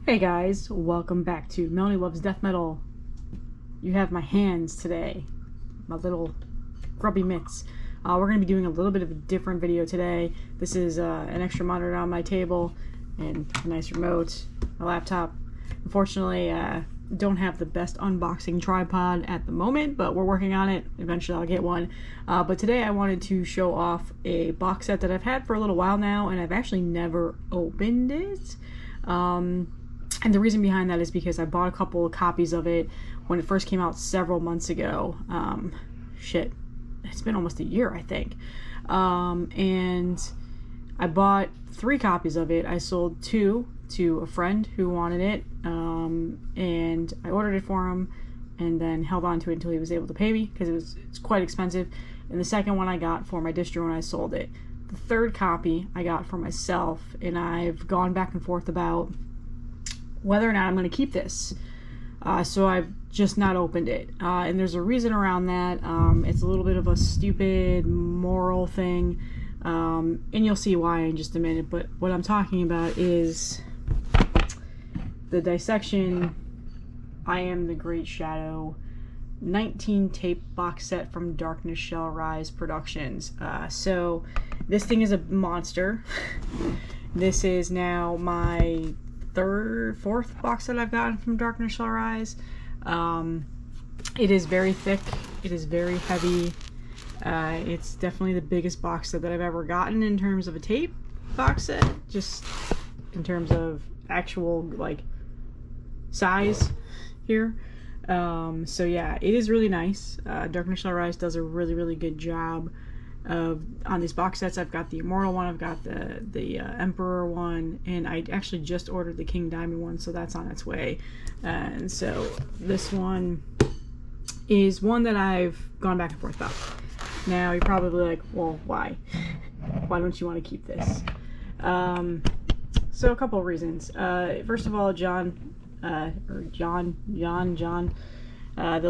Hey guys, welcome back to Melanie Loves Death Metal. You have my hands today, my little grubby mitts. We're going to be doing a little bit of a different video today. This is an extra monitor on my table and a nice remote, my laptop. Unfortunately, don't have the best unboxing tripod at the moment, but we're working on it. Eventually I'll get one. But today I wanted to show off a box set that I've had for a little while now, and I've actually never opened it. And the reason behind that is because I bought a couple of copies of it when it first came out several months ago. It's been almost a year, I think. And I bought 3 copies of it. I sold 2 to a friend who wanted it, and I ordered it for him and then held on to it until he was able to pay me because it's quite expensive. And the second one I got for my distro and I sold it. The third copy I got for myself, and I've gone back and forth about whether or not I'm going to keep this. So I've just not opened it. And there's a reason around that. It's a little bit of a stupid moral thing. And you'll see why in just a minute. But what I'm talking about is the Dissection I Am the Great Shadow 19 tape box set from Darkness Shall Rise Productions. So this thing is a monster. This is now my fourth box that I've gotten from Darkness Shall Rise. It is very thick. It is very heavy. It's definitely the biggest box set that I've ever gotten in terms of a tape box set, just in terms of actual like size here. So yeah, it is really nice. Darkness Shall Rise does a really good job on these box sets. I've got the Immortal one, I've got the Emperor one, and I actually just ordered the King Diamond one, so that's on its way. And so this one is one that I've gone back and forth about. Now you're probably like, well, why? Why don't you want to keep this? So a couple of reasons. First of all, John, the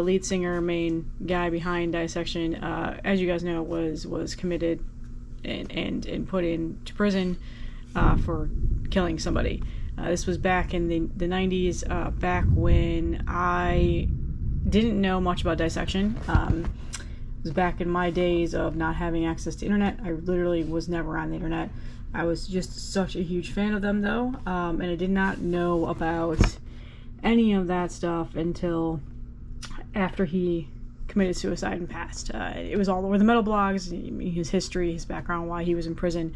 lead singer, main guy behind Dissection, as you guys know, was committed and put into prison for killing somebody. This was back in the 90s, back when I didn't know much about Dissection. It was back in my days of not having access to internet. I literally was never on the internet. I was just such a huge fan of them, though, and I did not know about any of that stuff until after he committed suicide and passed. It was all over the metal blogs, his history, his background, why he was in prison,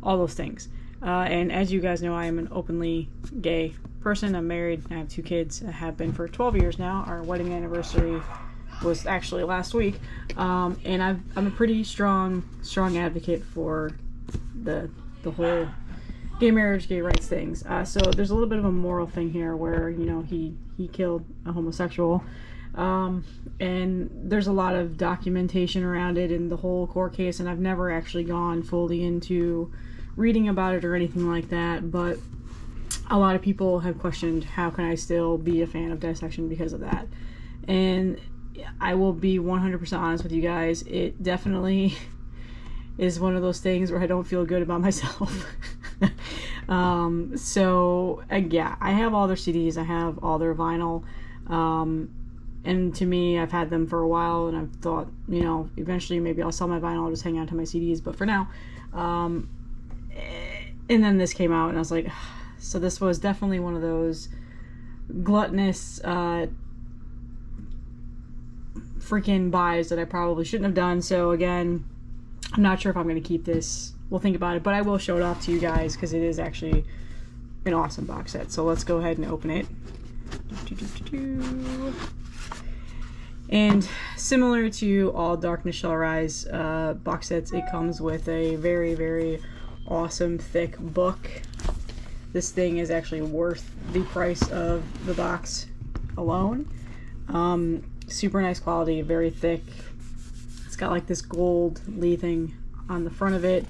all those things. And as you guys know, I am an openly gay person. I'm married, I have 2 kids. I have been for 12 years now. Our wedding anniversary was actually last week. And I'm a pretty strong advocate for the whole gay marriage, gay rights things. So there's a little bit of a moral thing here where, you know, he killed a homosexual. And there's a lot of documentation around it in the whole court case, and I've never actually gone fully into reading about it or anything like that, but a lot of people have questioned how can I still be a fan of Dissection because of that. And I will be 100% honest with you guys, it definitely is one of those things where I don't feel good about myself. So yeah, I have all their CDs, I have all their vinyl, and to me, I've had them for a while, and I've thought, you know, eventually maybe I'll sell my vinyl, I'll just hang on to my CDs, but for now, and then this came out, and I was like, so this was definitely one of those gluttonous, freaking buys that I probably shouldn't have done. So again, I'm not sure if I'm going to keep this. We'll think about it, but I will show it off to you guys because it is actually an awesome box set. So let's go ahead and open it. And similar to all Darkness Shall Rise box sets, it comes with a very awesome thick book. This thing is actually worth the price of the box alone. Super nice quality, very thick. It's got like this gold leafing on the front of it,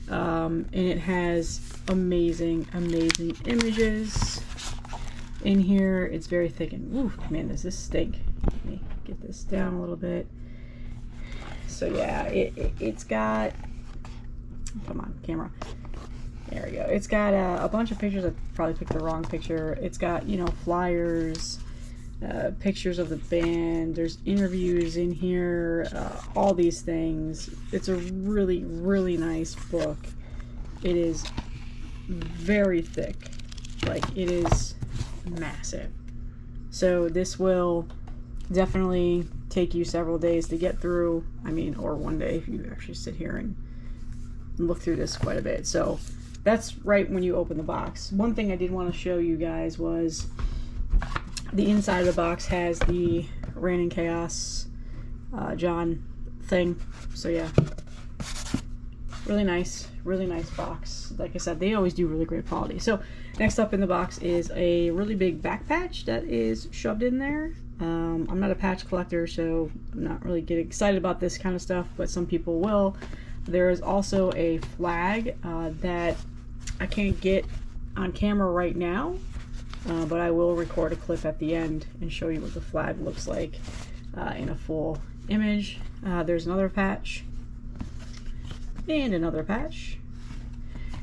and it has amazing images in here. It's very thick, and ooh, man, does this stink. Let me get this down a little bit. So yeah, it's got, come on camera, There we go. It's got a bunch of pictures. I probably picked the wrong picture. It's got, you know, flyers, pictures of the band. There's interviews in here, all these things. It's a really, really nice book. It is very thick. Like, it is massive. So this will definitely take you several days to get through. I mean, or one day if you actually sit here and look through this quite a bit. So that's right when you open the box. One thing I did want to show you guys was the inside of the box has the Reign in Chaos John thing. So yeah, really nice box. Like I said, they always do really great quality. So next up in the box is a really big back patch that is shoved in there. I'm not a patch collector, so I'm not really getting excited about this kind of stuff, but some people will. There is also a flag that I can't get on camera right now, but I will record a clip at the end and show you what the flag looks like in a full image. There's another patch and another patch,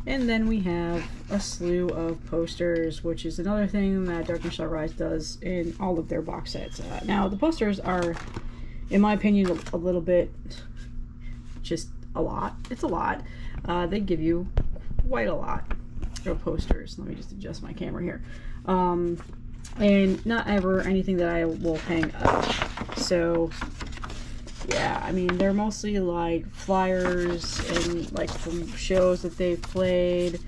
and then we have a slew of posters, which is another thing that Darkness Shall Rise does in all of their box sets. Now the posters are, in my opinion, a little bit, just a lot. It's a lot. They give you quite a lot of posters. Let me just adjust my camera here. And not ever anything that I will hang up. So yeah, I mean, they're mostly like flyers and like from shows that they've played.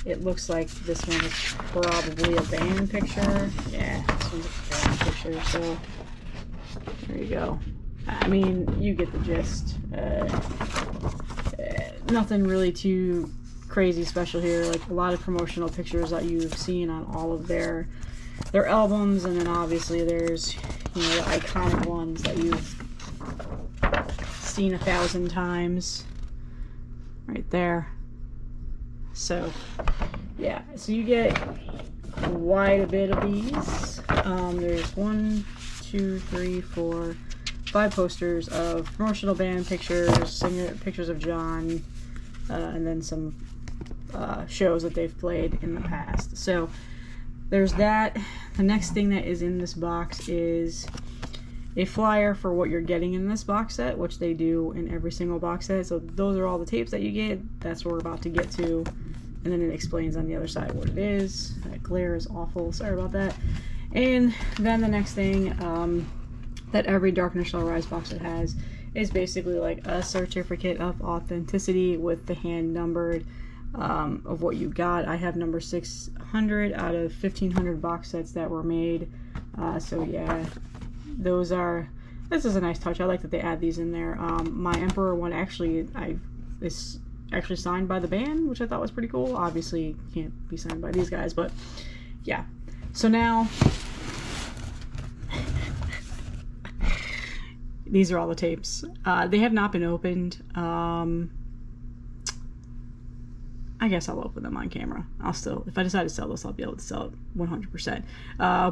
It looks like this one is probably a band picture. Yeah, this one's a band picture. So there you go. I mean, you get the gist. Nothing really too crazy special here. Like a lot of promotional pictures that you've seen on all of their albums, and then obviously there's, you know, the iconic ones that you've seen 1,000 times right there. So yeah, so you get quite a bit of these. There's 1, 2, 3, 4, 5 posters of promotional band pictures, pictures of John, and then some shows that they've played in the past. So there's that. The next thing that is in this box is a flyer for what you're getting in this box set, which they do in every single box set. So those are all the tapes that you get. That's what we're about to get to. And then it explains on the other side what it is. That glare is awful. Sorry about that. And then the next thing that every Darkness Shall Rise box set has is basically like a certificate of authenticity with the hand numbered of what you got. I have number 600 out of 1,500 box sets that were made. So yeah, this is a nice touch. I like that they add these in there. My Emperor one is actually signed by the band, which I thought was pretty cool. Obviously can't be signed by these guys, but yeah. So now these are all the tapes. They have not been opened. I guess I'll open them on camera. If I decide to sell this, I'll be able to sell it 100%.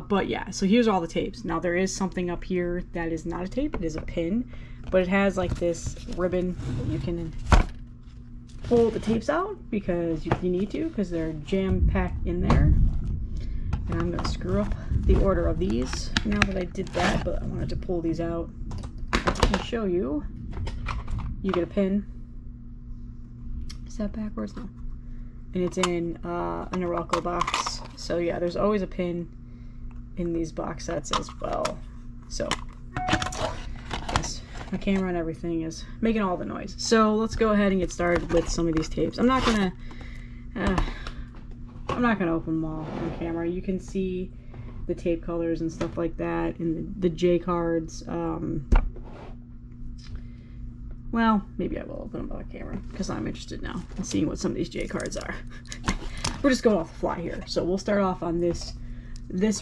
But yeah, so here's all the tapes. Now there is something up here that is not a tape. It is a pin, but it has like this ribbon that you can pull the tapes out because you need to, because they're jam-packed in there. And I'm going to screw up the order of these now that I did that, but I wanted to pull these out and show you. You get a pin. Is that backwards? No. And it's in a Norelco box. So yeah, there's always a pin in these box sets as well. So yes, my camera and everything is making all the noise. So let's go ahead and get started with some of these tapes. I'm not gonna open them all on camera. You can see the tape colors and stuff like that, and the J cards. Well, maybe I will open them on camera because I'm interested now in seeing what some of these J cards are. We're just going off the fly here. So we'll start off on this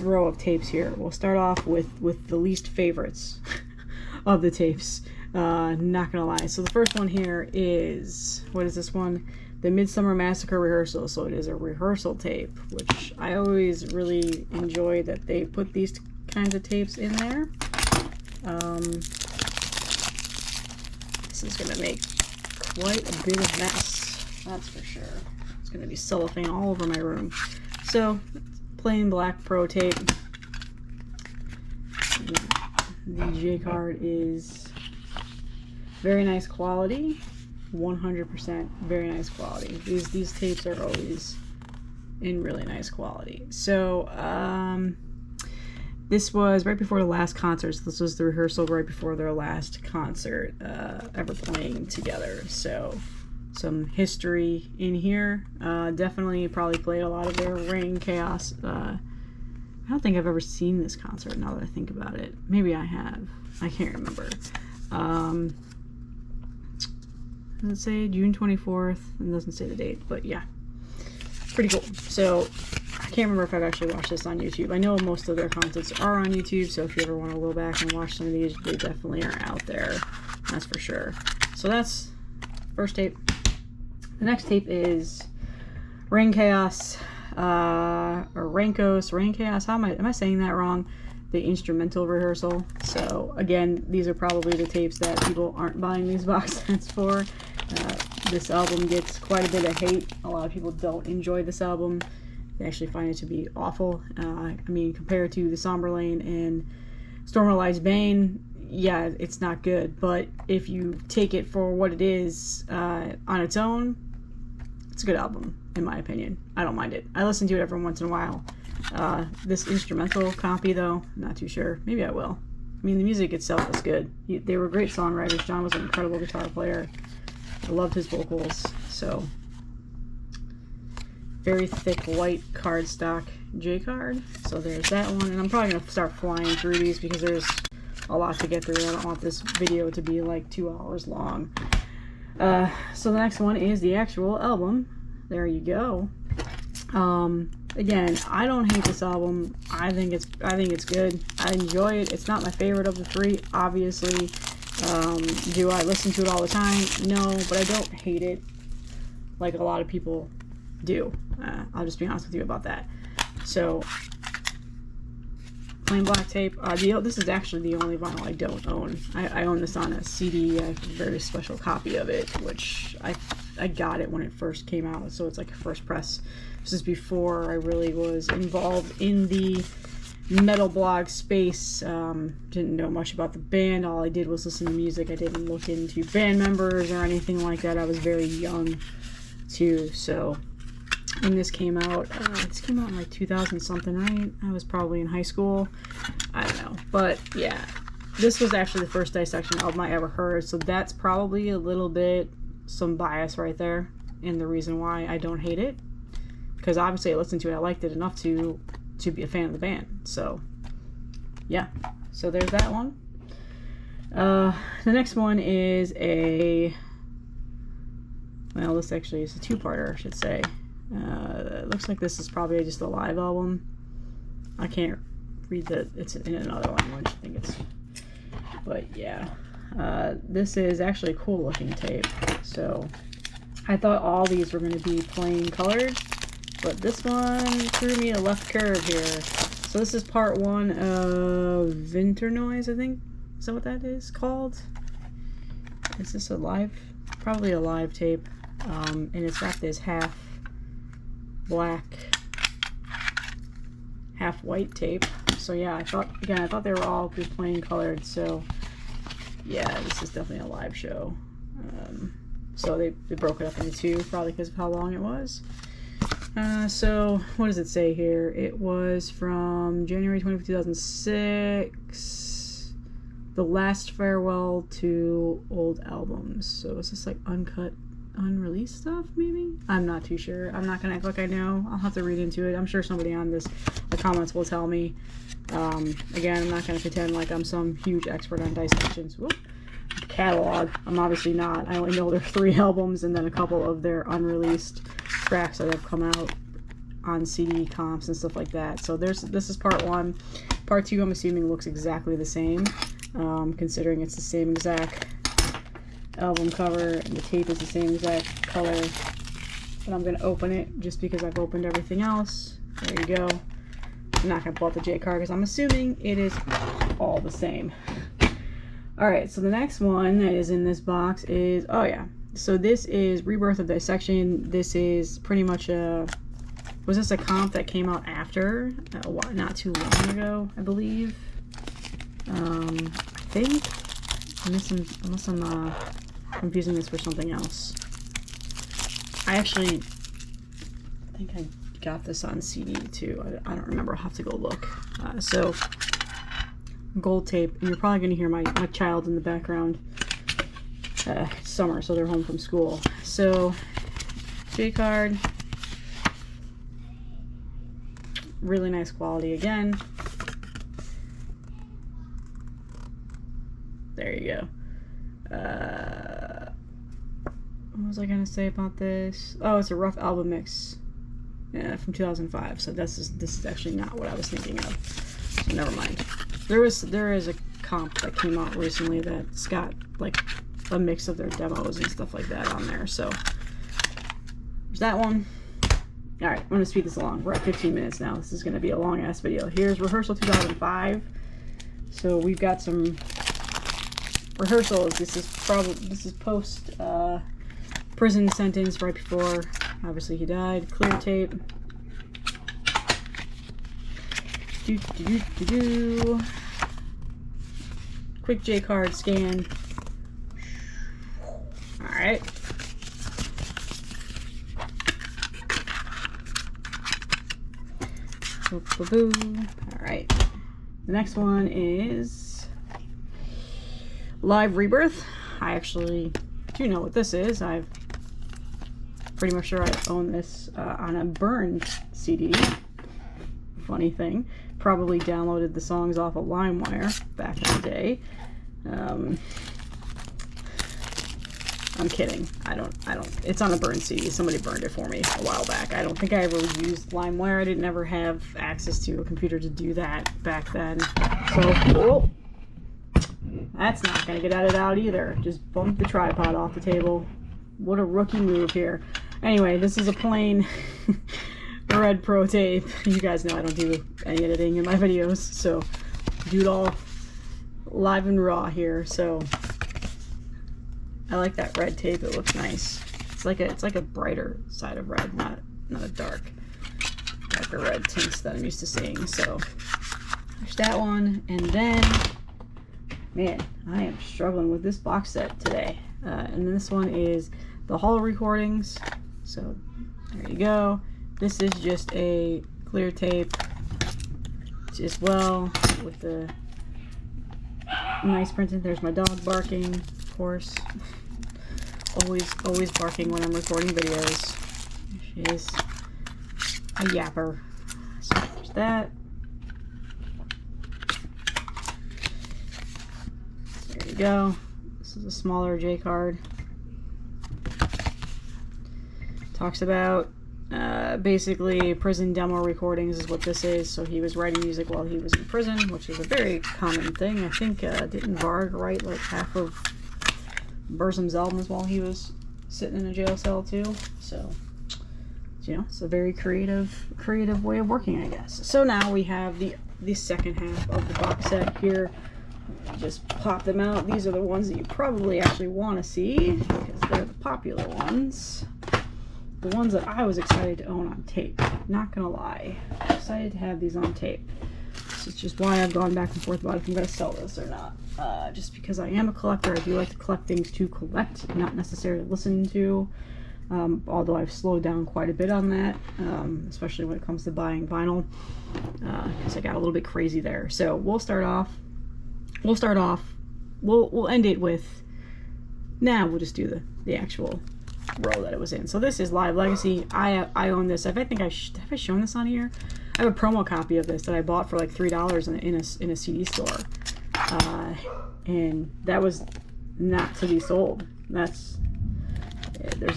row of tapes here. We'll start off with the least favorites of the tapes. Not gonna lie. So the first one here is, what is this one? The Midsummer Massacre Rehearsal. So it is a rehearsal tape, which I always really enjoy that they put these kinds of tapes in there. This is going to make quite a bit of mess, that's for sure. It's going to be cellophane all over my room. So, plain black pro tape. The J card is very nice quality. 100% very nice quality. These tapes are always in really nice quality. So, this was right before the last concert. So this was the rehearsal right before their last concert ever playing together. So some history in here. Definitely probably played a lot of their Reign Chaos. I don't think I've ever seen this concert now that I think about it. Maybe I have. I can't remember. Does it say June 24th? It doesn't say the date, but yeah. Pretty cool. So I can't remember if I've actually watched this on YouTube. I know most of their concerts are on YouTube, so if you ever want to go back and watch some of these, they definitely are out there. That's for sure. So that's first tape. The next tape is Reign Chaos, or Reign Chaos. How am I saying that wrong? The instrumental rehearsal. So again, these are probably the tapes that people aren't buying these box sets for. This album gets quite a bit of hate. A lot of people don't enjoy this album. They actually find it to be awful. I mean, compared to the Somberlane and Stormlight Bane, yeah, it's not good. But if you take it for what it is on its own, it's a good album, in my opinion. I don't mind it. I listen to it every once in a while. This instrumental copy, though, I'm not too sure. Maybe I will. I mean, the music itself was good. They were great songwriters. John was an incredible guitar player. I loved his vocals. So, very thick white cardstock J card. So there's that one. And I'm probably going to start flying through these because there's a lot to get through. I don't want this video to be like 2 hours long. So the next one is the actual album. There you go. Again, I don't hate this album. I think it's good. I enjoy it. It's not my favorite of the three, obviously. Do I listen to it all the time? No, but I don't hate it like a lot of people do. I'll just be honest with you about that. So, plain black tape. This is actually the only vinyl I don't own. I own this on a CD, a very special copy of it, which I got it when it first came out, so it's like a first press. This is before I really was involved in the metal blog space. Didn't know much about the band. All I did was listen to music. I didn't look into band members or anything like that. I was very young too, so when this came out in like 2000 something, right? I was probably in high school. I don't know, but yeah, this was actually the first Dissection album I ever heard, so that's probably a little bit some bias right there, and the reason why I don't hate it, because obviously I listened to it, I liked it enough to be a fan of the band. So yeah, so there's that one. The next one is this actually is a two-parter, I should say. It looks like this is probably just a live album. I can't read it's in another language, I think it's, but yeah. This is actually a cool looking tape. So I thought all these were going to be plain colored, but this one threw me a left curve here. So this is part one of Winter Noise, I think. Is that what that is called? Is this a live? Probably a live tape. And it's got this half black, half white tape. So yeah, I thought they were all just plain colored. So yeah, this is definitely a live show. So they broke it up into two, probably because of how long it was. So what does it say here? It was from January 25th, 2006. The last farewell to old albums. So is this like uncut, unreleased stuff, maybe? I'm not too sure. I'm not gonna act like I know. I'll have to read into it. I'm sure somebody on the comments will tell me. Again, I'm not gonna pretend like I'm some huge expert on dissections. Whoop. Catalog. I'm obviously not. I only know their 3 albums and then a couple of their unreleased tracks that have come out on CD comps and stuff like that. So this is part 1. Part 2, I'm assuming, looks exactly the same, considering it's the same exact album cover and the tape is the same exact color. But I'm gonna open it just because I've opened everything else. There you go. I'm not gonna pull out the J card because I'm assuming it is all the same. Alright, so the next one that is in this box is, oh yeah, So this is Rebirth of Dissection. This is pretty much was this a comp that came out after, not too long ago, I believe. I think, unless I'm confusing this for something else. I think I got this on CD too. I don't remember. I'll have to go look. So gold tape, and you're probably going to hear my child in the background. Summer, so they're home from school. So J card, really nice quality again. There you go. What was I gonna say about this? Oh, it's a rough album mix, from 2005. So this is actually not what I was thinking of. So never mind. There is a comp that came out recently that's got like a mix of their demos and stuff like that on there. So there's that one. All right, I'm gonna speed this along. We're at 15 minutes now. This is gonna be a long ass video. Here's rehearsal 2005. So we've got some rehearsals. This is post prison sentence, right before obviously he died. Clear tape. Quick J card scan. All right. All right. The next one is Live Rebirth. I actually do know what this is. I'm pretty much sure I own this on a burned CD. Funny thing. Probably downloaded the songs off of LimeWire back in the day. I'm kidding. I don't. It's on a burned CD. Somebody burned it for me a while back. I don't think I ever used LimeWire. I didn't ever have access to a computer to do that back then. So, oh, that's not going to get edited out either. Just bumped the tripod off the table. What a rookie move here. Anyway, this is a plain Red Pro tape. You guys know I don't do any editing in my videos, so do it all live and raw here. So I like that red tape. It looks nice. It's like a brighter side of red, not a darker red tints that I'm used to seeing. So there's that one, and then man, I am struggling with this box set today. And this one is the Hall recordings. So there you go. This is just a clear tape as well with the nice printing. There's my dog barking, of course. Always barking when I'm recording videos. She is a yapper. So there's that. There you go. This is a smaller J card. Talks about basically prison demo recordings is what this is. So he was writing music while he was in prison, which is a very common thing. I think didn't Varg write like half of Burzum's albums while he was sitting in a jail cell too? So you know, it's a very creative way of working, I guess. So now we have the second half of the box set here. Just pop them out. These are the ones that you probably actually want to see because they're the popular ones. The ones that I was excited to own on tape. Not gonna lie. Excited to have these on tape. This is just why I've gone back and forth about if I'm gonna sell this or not. Just because I am a collector. I do like to collect things to collect, not necessarily listen to. Although I've slowed down quite a bit on that, especially when it comes to buying vinyl, because I got a little bit crazy there. So we'll start off. We'll end it with. We'll just do the actual row that it was in. So this is Live Legacy. I own this. Have I shown this on here? I have a promo copy of this that I bought for like $3 in a CD store, and that was not to be sold. There's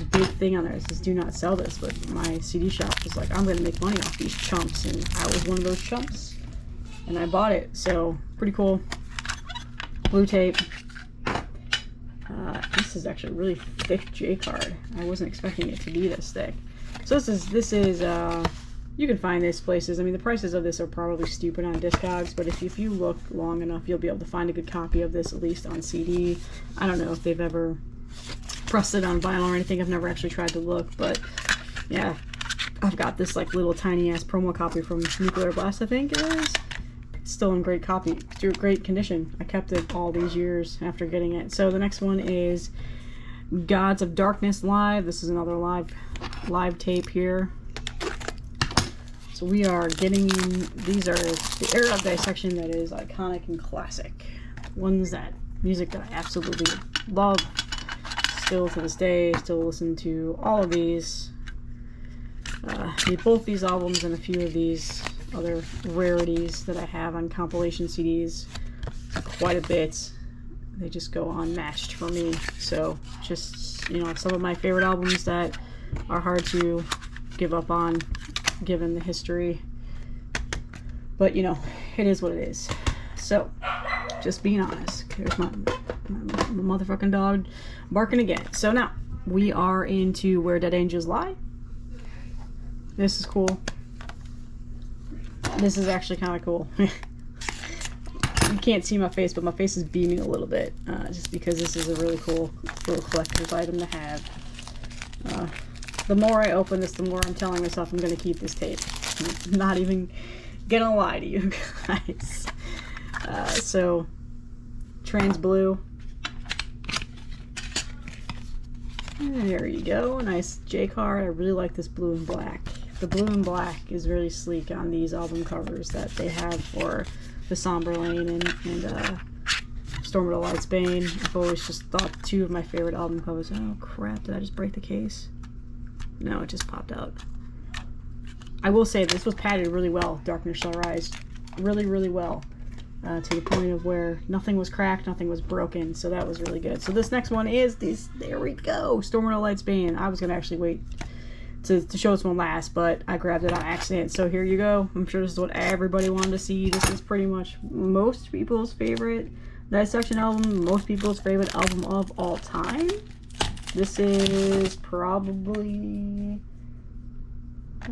a big thing on there that says do not sell this, but my CD shop was like, I'm going to make money off these chumps, and I was one of those chumps, and I bought it. So pretty cool. Blue tape. This is actually a really thick J card. I wasn't expecting it to be this thick. So this is you can find this places. I mean, the prices of this are probably stupid on Discogs, but if you look long enough, you'll be able to find a good copy of this, at least on CD. I don't know if they've ever pressed it on vinyl or anything. I've never actually tried to look, but yeah, I've got this like little tiny ass promo copy from Nuclear Blast, I think it is. It's still in great condition. I kept it all these years after getting it. So the next one is Gods of Darkness Live. This is another live tape here. So we are getting, these are the era of dissection that is iconic and classic. Ones that, music that I absolutely love. Still to this day, still listen to all of these. Need both these albums and a few of these other rarities that I have on compilation CDs. Quite a bit. They just go unmatched for me. So just, you know, some of my favorite albums that are hard to give up on given the history. But, you know, it is what it is. So, just being honest. There's my motherfucking dog barking again. So now, we are into Where Dead Angels Lie. This is cool. This is actually kind of cool. You can't see my face, but my face is beaming a little bit. Just because this is a really cool little collector's item to have. The more I open this, the more I'm telling myself I'm going to keep this tape. I'm not even gonna lie to you guys. So, Trans Blue. There you go. A nice J card. I really like this blue and black. The blue and black is really sleek on these album covers that they have for the Somber Lane and Storm of the Light's Bane. I've always just thought two of my favorite album covers. Oh crap, did I just break the case? No, it just popped out. I will say this was padded really well, Darkness Shall Rise. Really, really well. To the point of where nothing was cracked, nothing was broken, so that was really good. So this next one is this, there we go, Storm of the Light's Bane. I was going to actually wait to show this one last, but I grabbed it on accident. So here you go. I'm sure this is what everybody wanted to see. This is pretty much most people's favorite Dissection album, most people's favorite album of all time. This is probably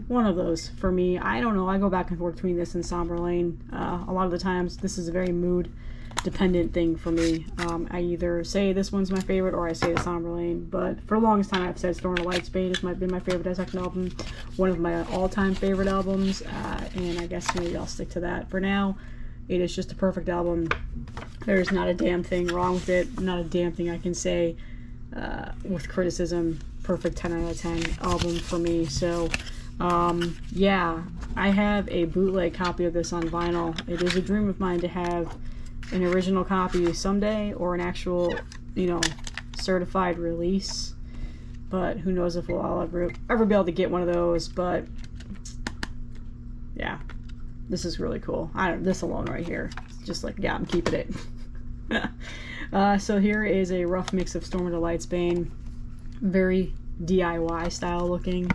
one of those for me. I don't know. I go back and forth between this and Somber Lane. A lot of the times, this is a very mood-dependent thing for me. I either say this one's my favorite or I say the Somber Lane. But for the longest time, I've said Storm of the Light's Bane has been my favorite Dissection album. One of my all-time favorite albums. And I guess maybe I'll stick to that for now. It is just a perfect album. There's not a damn thing wrong with it. Not a damn thing I can say with criticism. Perfect 10 out of 10 album for me. So yeah, I have a bootleg copy of this on vinyl. It is a dream of mine to have an original copy someday, or an actual, you know, certified release. But who knows if I'll ever be able to get one of those. But yeah, this is really cool. This alone right here, it's just like, yeah, I'm keeping it. So here is a rough mix of Storm of the Light's Bane. Very DIY style looking.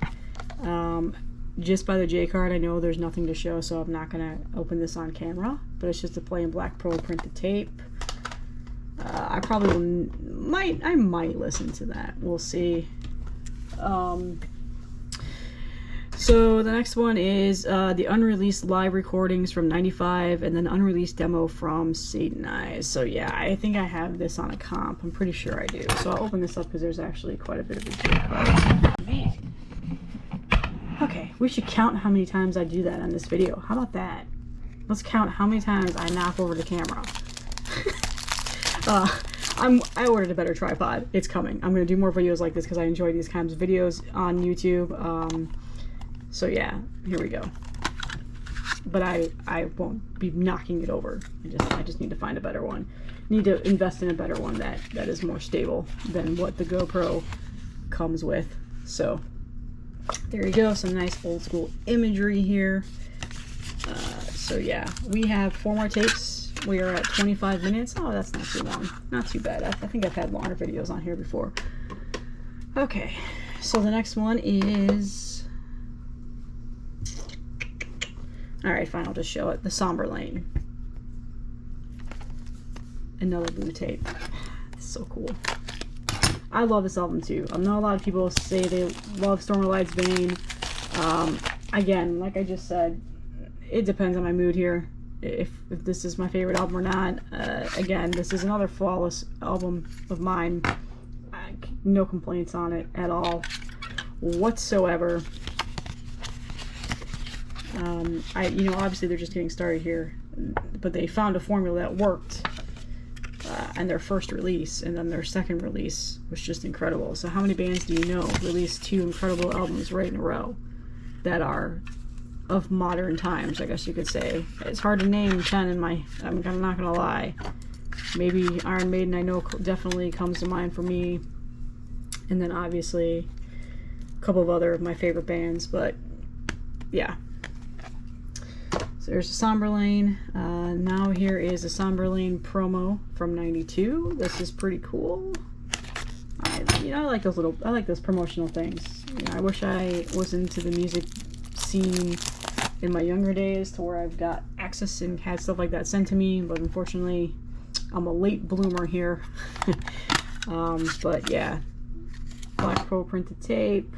Just by the J card, I know there's nothing to show, so I'm not gonna open this on camera, but it's just a plain black pearl printed tape. I probably might listen to that. We'll see. So the next one is the unreleased live recordings from '95, and then unreleased demo from Satan Eyes. So yeah, I think I have this on a comp. I'm pretty sure I do. So I'll open this up because there's actually quite a bit of a J card. Man. Okay, we should count how many times I do that on this video. How about that? Let's count how many times I knock over the camera. I ordered a better tripod. It's coming. I'm going to do more videos like this because I enjoy these kinds of videos on YouTube. So yeah, here we go. But I won't be knocking it over. I just need to find a better one. Need to invest in a better one that is more stable than what the GoPro comes with. So there you go, some nice old school imagery here. So yeah, we have 4 more tapes. We are at 25 minutes. Oh, that's not too long. Not too bad. I think I've had longer videos on here before. Okay, so the next one is... Alright, fine, I'll just show it. The Somber Lane. Another blue tape. It's so cool. I love this album too. I know a lot of people say they love Storm of the Light's Bane. Again, like I just said, it depends on my mood here. If this is my favorite album or not. Again, this is another flawless album of mine. No complaints on it at all whatsoever. You know, obviously they're just getting started here, but they found a formula that worked and their first release, and then their second release was just incredible. So how many bands do you know released 2 incredible albums right in a row that are of modern times, I guess you could say? It's hard to name 10 in my, I'm not gonna lie. Maybe Iron Maiden, I know, definitely comes to mind for me, and then obviously a couple of other of my favorite bands, but yeah. So there's a Somberlane. Now here is a Somberlane promo from '92. This is pretty cool. You know, I like those promotional things. You know, I wish I was into the music scene in my younger days to where I've got access and had stuff like that sent to me, but unfortunately I'm a late bloomer here. But yeah, Black Pro printed tape,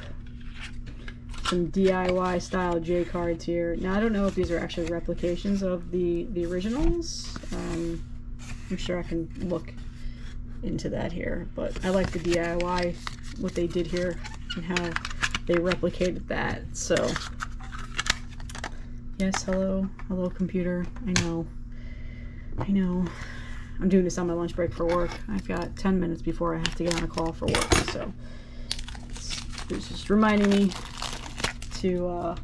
some DIY style J cards here. Now I don't know if these are actually replications of the originals. I'm sure I can look into that here, but I like the DIY, what they did here and how they replicated that. So yes, hello computer. I know I'm doing this on my lunch break for work. I've got 10 minutes before I have to get on a call for work, so it's just reminding me to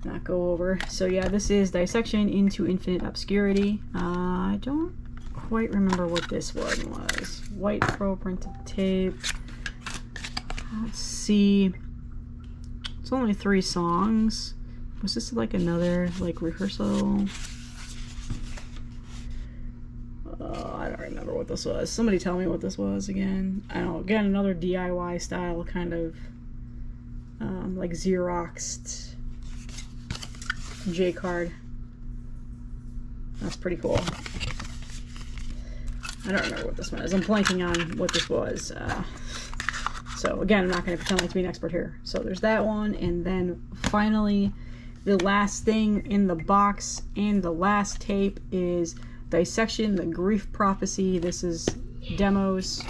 not go over. So yeah, this is Dissection into Infinite Obscurity. I don't quite remember what this one was. White Pro printed tape. Let's see. It's only 3 songs. Was this like another like rehearsal? I don't remember what this was. Somebody tell me what this was again. I don't know. Again, another DIY style kind of like Xeroxed J card. That's pretty cool. I don't remember what this one is. I'm blanking on what this was. So again, I'm not going to pretend like to be an expert here. So there's that one, and then finally the last thing in the box and the last tape is Dissection, the Grief Prophecy. This is demos.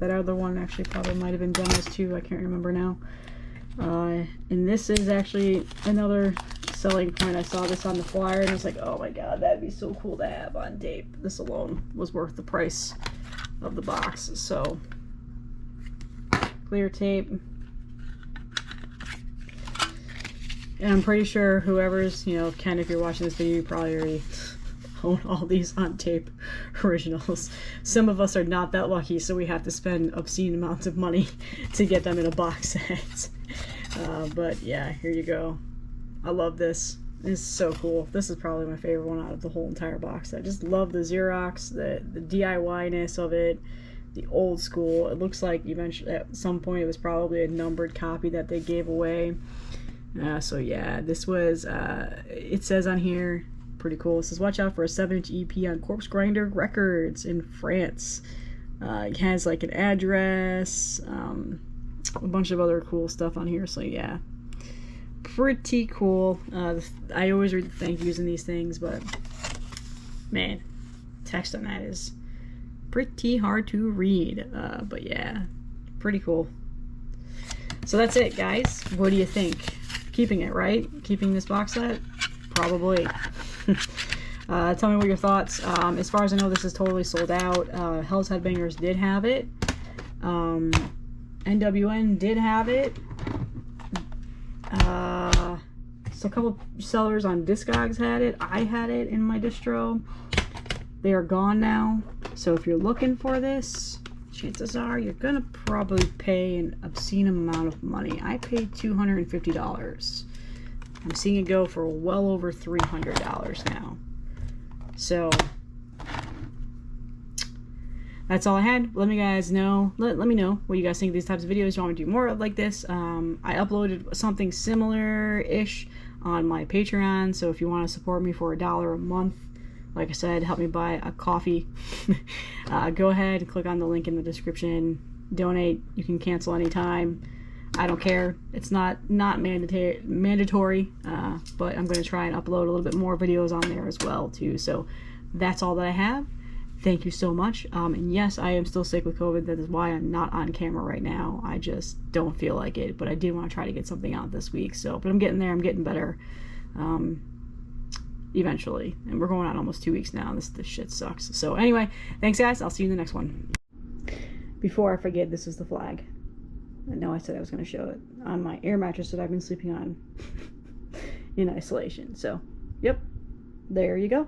That other one actually probably might have been demos too. I can't remember now. And this is actually another selling point. I saw this on the flyer and I was like, oh my god, that'd be so cool to have on tape. This alone was worth the price of the box. So clear tape. And I'm pretty sure whoever's, you know, Ken, if you're watching this video, you probably already own all these on tape originals. Some of us are not that lucky, so we have to spend obscene amounts of money to get them in a box set. But yeah, here you go. I love this. This is so cool. This is probably my favorite one out of the whole entire box. I just love the Xerox, the DIY-ness of it, the old school. It looks like eventually at some point it was probably a numbered copy that they gave away. So yeah, this was, it says on here, pretty cool. It says, watch out for a 7-inch EP on Corpse Grinder Records in France. It has like an address, a bunch of other cool stuff on here. So yeah, pretty cool. I always read the thank yous in these things, but man, text on that is pretty hard to read. But yeah, pretty cool. So that's it, guys. What do you think? Keeping it, right? Keeping this box set? Probably. Tell me what your thoughts. As far as I know, this is totally sold out. Hell's Headbangers did have it. NWN did have it. So a couple sellers on Discogs had it. I had it in my distro. They are gone now. So if you're looking for this, chances are you're gonna probably pay an obscene amount of money. I paid $250. I'm seeing it go for well over $300 now. So that's all I had. Let me guys know. Let me know what you guys think of these types of videos. Do you want me to do more like this? I uploaded something similar-ish on my Patreon. So if you want to support me for $1 a month, like I said, help me buy a coffee. Go ahead and click on the link in the description. Donate. You can cancel anytime. I don't care. It's not mandatory, but I'm going to try and upload a little bit more videos on there as well too. So that's all that I have. thank you so much. And yes, I am still sick with COVID. That is why I'm not on camera right now. I just don't feel like it, but I did want to try to get something out this week. So, but I'm getting there. I'm getting better. Eventually. And we're going on almost 2 weeks now. This shit sucks. So anyway, thanks guys. I'll see you in the next one. Before I forget, this is the flag. I know I said I was going to show it on my air mattress that I've been sleeping on in isolation. So, yep. There you go.